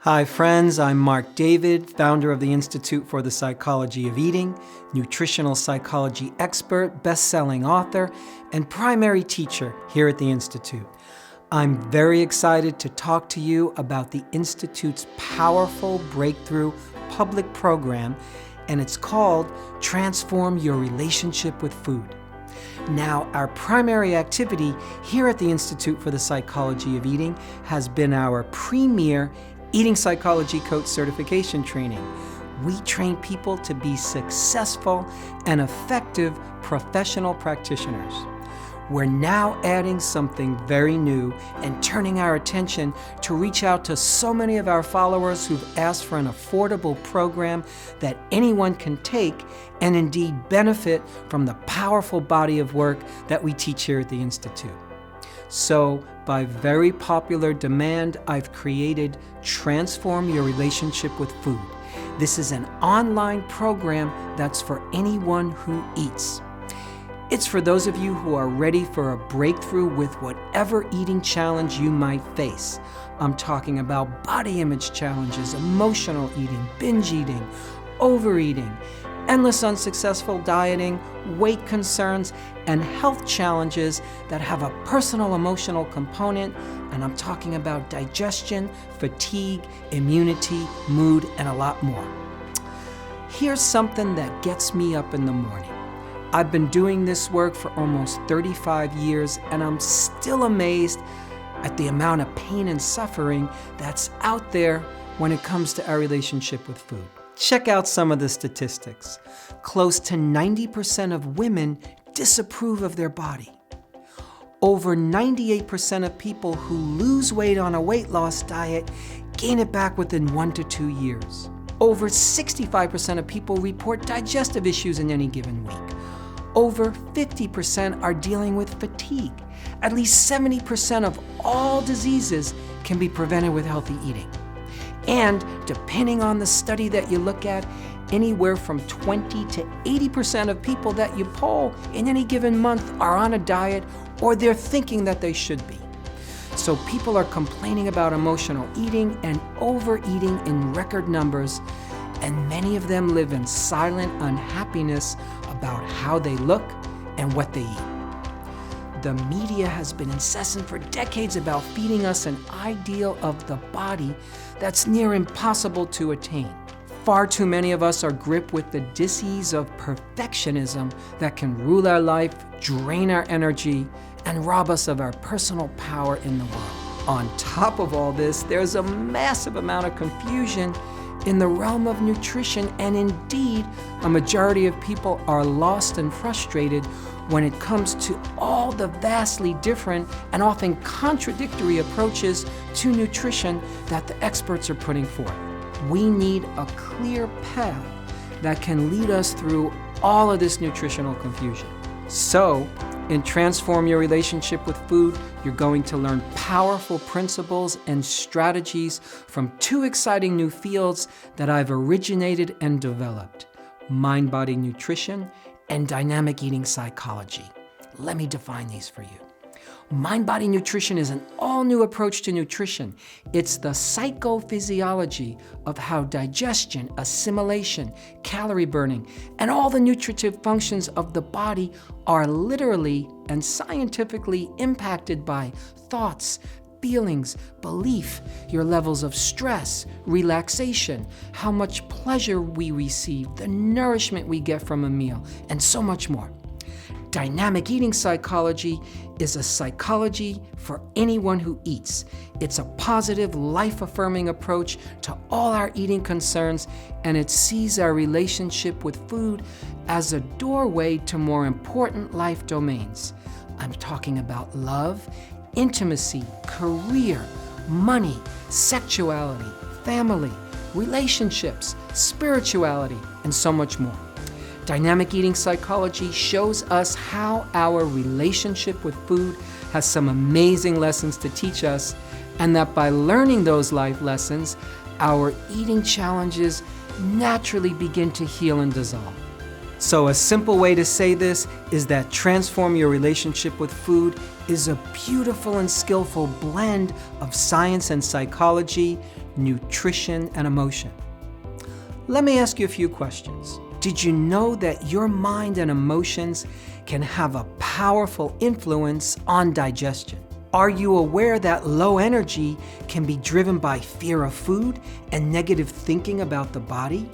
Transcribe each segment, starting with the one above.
Hi friends, I'm Marc David, founder of the Institute for the Psychology of Eating, nutritional psychology expert, best-selling author, and primary teacher here at the Institute. I'm very excited to talk to you about the Institute's powerful breakthrough public program, and it's called Transform Your Relationship with Food. Now, our primary activity here at the Institute for the Psychology of Eating has been our premier Eating Psychology Coach certification training. We train people to be successful and effective professional practitioners. We're now adding something very new and turning our attention to reach out to so many of our followers who've asked for an affordable program that anyone can take and indeed benefit from the powerful body of work that we teach here at the Institute. So, by very popular demand, I've created Transform Your Relationship with Food. This is an online program that's for anyone who eats. It's for those of you who are ready for a breakthrough with whatever eating challenge you might face. I'm talking about body image challenges, emotional eating, binge eating, overeating, endless unsuccessful dieting, weight concerns, and health challenges that have a personal emotional component, and I'm talking about digestion, fatigue, immunity, mood, and a lot more. Here's something that gets me up in the morning. I've been doing this work for almost 35 years, and I'm still amazed at the amount of pain and suffering that's out there when it comes to our relationship with food. Check out some of the statistics. Close to 90% of women disapprove of their body. Over 98% of people who lose weight on a weight loss diet gain it back within 1 to 2 years. Over 65% of people report digestive issues in any given week. Over 50% are dealing with fatigue. At least 70% of all diseases can be prevented with healthy eating. And depending on the study that you look at, anywhere from 20 to 80% of people that you poll in any given month are on a diet or they're thinking that they should be. So people are complaining about emotional eating and overeating in record numbers, and many of them live in silent unhappiness about how they look and what they eat. The media has been incessant for decades about feeding us an ideal of the body that's near impossible to attain. Far too many of us are gripped with the disease of perfectionism that can rule our life, drain our energy, and rob us of our personal power in the world. On top of all this, there's a massive amount of confusion in the realm of nutrition, and indeed, a majority of people are lost and frustrated when it comes to all the vastly different and often contradictory approaches to nutrition that the experts are putting forth. We need a clear path that can lead us through all of this nutritional confusion. So, in Transform Your Relationship with Food, you're going to learn powerful principles and strategies from 2 exciting new fields that I've originated and developed: mind-body nutrition and dynamic eating psychology. Let me define these for you. Mind-body nutrition is an all-new approach to nutrition. It's the psychophysiology of how digestion, assimilation, calorie burning, and all the nutritive functions of the body are literally and scientifically impacted by thoughts, feelings, belief, your levels of stress, relaxation, how much pleasure we receive, the nourishment we get from a meal, and so much more. Dynamic eating psychology is a psychology for anyone who eats. It's a positive, life-affirming approach to all our eating concerns, and it sees our relationship with food as a doorway to more important life domains. I'm talking about love, intimacy, career, money, sexuality, family, relationships, spirituality, and so much more. Dynamic eating psychology shows us how our relationship with food has some amazing lessons to teach us, and that by learning those life lessons, our eating challenges naturally begin to heal and dissolve. So a simple way to say this is that Transform Your Relationship with Food is a beautiful and skillful blend of science and psychology, nutrition, and emotion. Let me ask you a few questions. Did you know that your mind and emotions can have a powerful influence on digestion? Are you aware that low energy can be driven by fear of food and negative thinking about the body?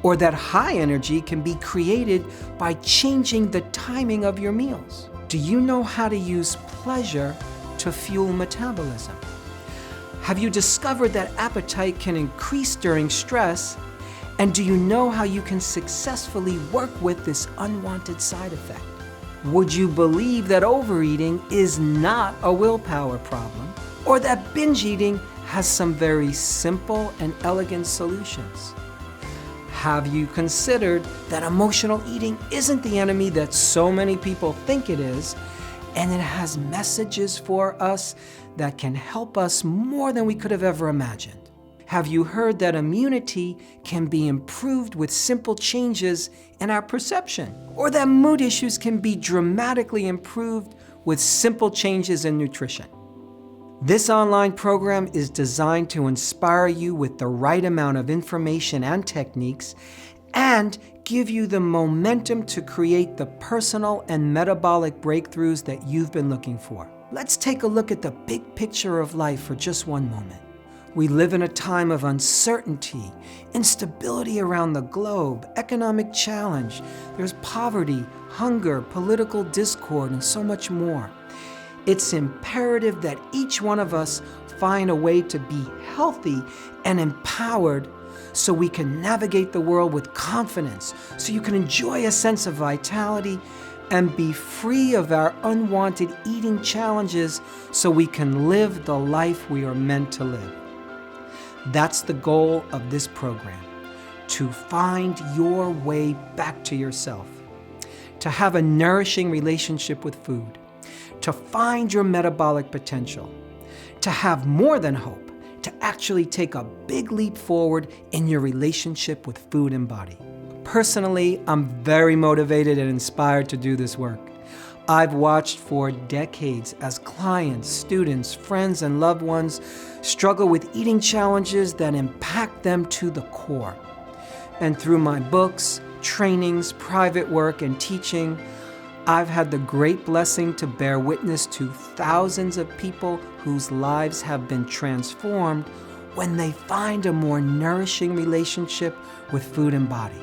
Or that high energy can be created by changing the timing of your meals? Do you know how to use pleasure to fuel metabolism? Have you discovered that appetite can increase during stress? And do you know how you can successfully work with this unwanted side effect? Would you believe that overeating is not a willpower problem, or that binge eating has some very simple and elegant solutions? Have you considered that emotional eating isn't the enemy that so many people think it is, and it has messages for us that can help us more than we could have ever imagined? Have you heard that immunity can be improved with simple changes in our perception? Or that mood issues can be dramatically improved with simple changes in nutrition? This online program is designed to inspire you with the right amount of information and techniques and give you the momentum to create the personal and metabolic breakthroughs that you've been looking for. Let's take a look at the big picture of life for just one moment. We live in a time of uncertainty, instability around the globe, economic challenge. There's poverty, hunger, political discord, and so much more. It's imperative that each one of us find a way to be healthy and empowered so we can navigate the world with confidence, so you can enjoy a sense of vitality and be free of our unwanted eating challenges so we can live the life we are meant to live. That's the goal of this program, to find your way back to yourself, to have a nourishing relationship with food, to find your metabolic potential, to have more than hope, to actually take a big leap forward in your relationship with food and body. Personally, I'm very motivated and inspired to do this work. I've watched for decades as clients, students, friends, and loved ones struggle with eating challenges that impact them to the core. And through my books, trainings, private work, and teaching, I've had the great blessing to bear witness to thousands of people whose lives have been transformed when they find a more nourishing relationship with food and body.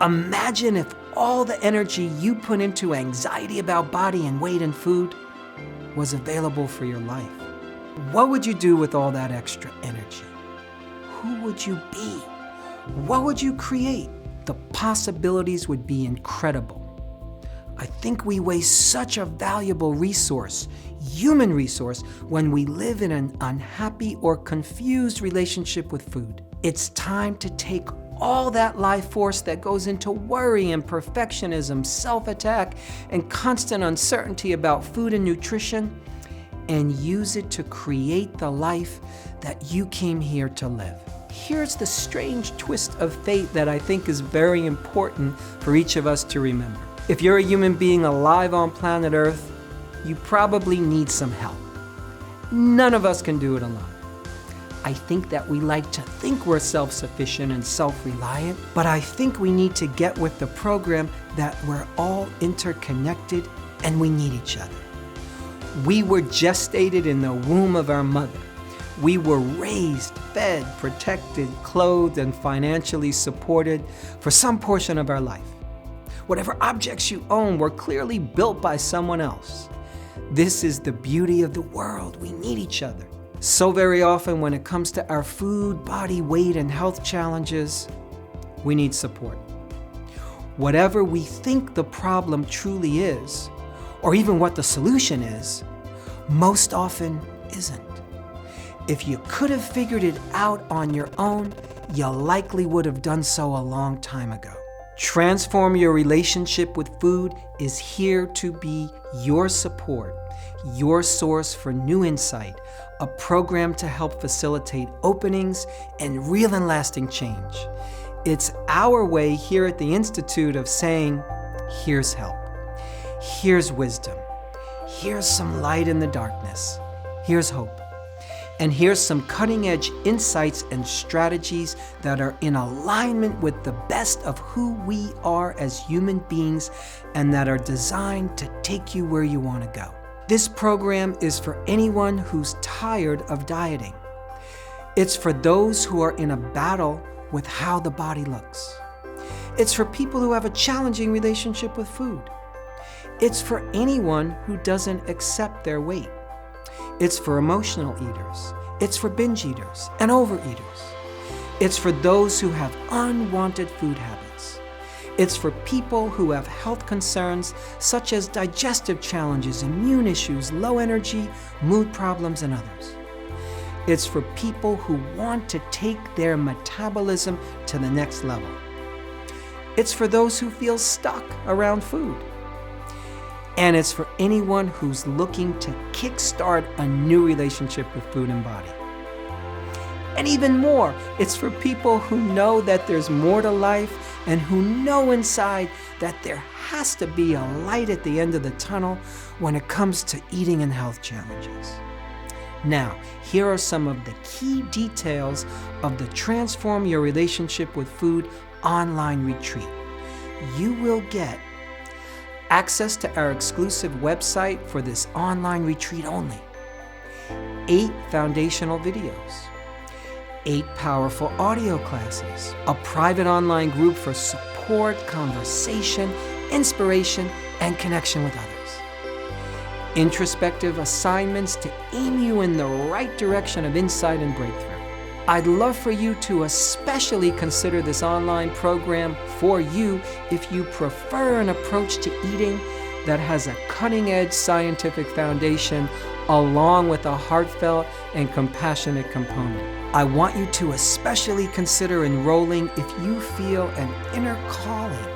Imagine if all the energy you put into anxiety about body and weight and food was available for your life. What would you do with all that extra energy? Who would you be? What would you create? The possibilities would be incredible. I think we waste such a valuable resource, human resource, when we live in an unhappy or confused relationship with food. It's time to take all that life force that goes into worry and perfectionism, self-attack, and constant uncertainty about food and nutrition, and use it to create the life that you came here to live. Here's the strange twist of fate that I think is very important for each of us to remember. If you're a human being alive on planet Earth, you probably need some help. None of us can do it alone. I think that we like to think we're self-sufficient and self-reliant, but I think we need to get with the program that we're all interconnected and we need each other. We were gestated in the womb of our mother. We were raised, fed, protected, clothed, and financially supported for some portion of our life. Whatever objects you own were clearly built by someone else. This is the beauty of the world. We need each other. So very often when it comes to our food, body, weight, and health challenges, we need support. Whatever we think the problem truly is, or even what the solution is, most often isn't. If you could have figured it out on your own, you likely would have done so a long time ago. Transform Your Relationship with Food is here to be your support, your source for new insight, a program to help facilitate openings and real and lasting change. It's our way here at the Institute of saying, here's help, here's wisdom, here's some light in the darkness, here's hope, And here's some cutting-edge insights and strategies that are in alignment with the best of who we are as human beings and that are designed to take you where you want to go. This program is for anyone who's tired of dieting. It's for those who are in a battle with how the body looks. It's for people who have a challenging relationship with food. It's for anyone who doesn't accept their weight. It's for emotional eaters. It's for binge eaters and overeaters. It's for those who have unwanted food habits. It's for people who have health concerns such as digestive challenges, immune issues, low energy, mood problems, and others. It's for people who want to take their metabolism to the next level. It's for those who feel stuck around food. And it's for anyone who's looking to kickstart a new relationship with food and body. And even more, it's for people who know that there's more to life and who know inside that there has to be a light at the end of the tunnel when it comes to eating and health challenges. Now, here are some of the key details of the Transform Your Relationship with Food online retreat. You will get access to our exclusive website for this online retreat only, 8 foundational videos, 8 powerful audio classes, a private online group for support, conversation, inspiration, and connection with others, introspective assignments to aim you in the right direction of insight and breakthrough. I'd love for you to especially consider this online program for you if you prefer an approach to eating that has a cutting-edge scientific foundation along with a heartfelt and compassionate component. I want you to especially consider enrolling if you feel an inner calling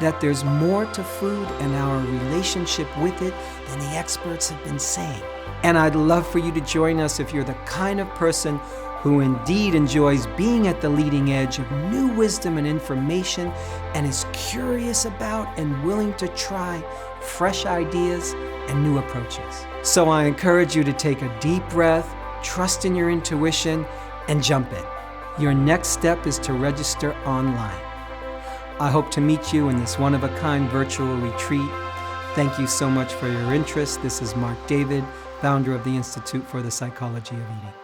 that there's more to food and our relationship with it than the experts have been saying. And I'd love for you to join us if you're the kind of person who indeed enjoys being at the leading edge of new wisdom and information and is curious about and willing to try fresh ideas and new approaches. So I encourage you to take a deep breath, trust in your intuition, and jump in. Your next step is to register online. I hope to meet you in this one-of-a-kind virtual retreat. Thank you so much for your interest. This is Marc David, founder of the Institute for the Psychology of Eating.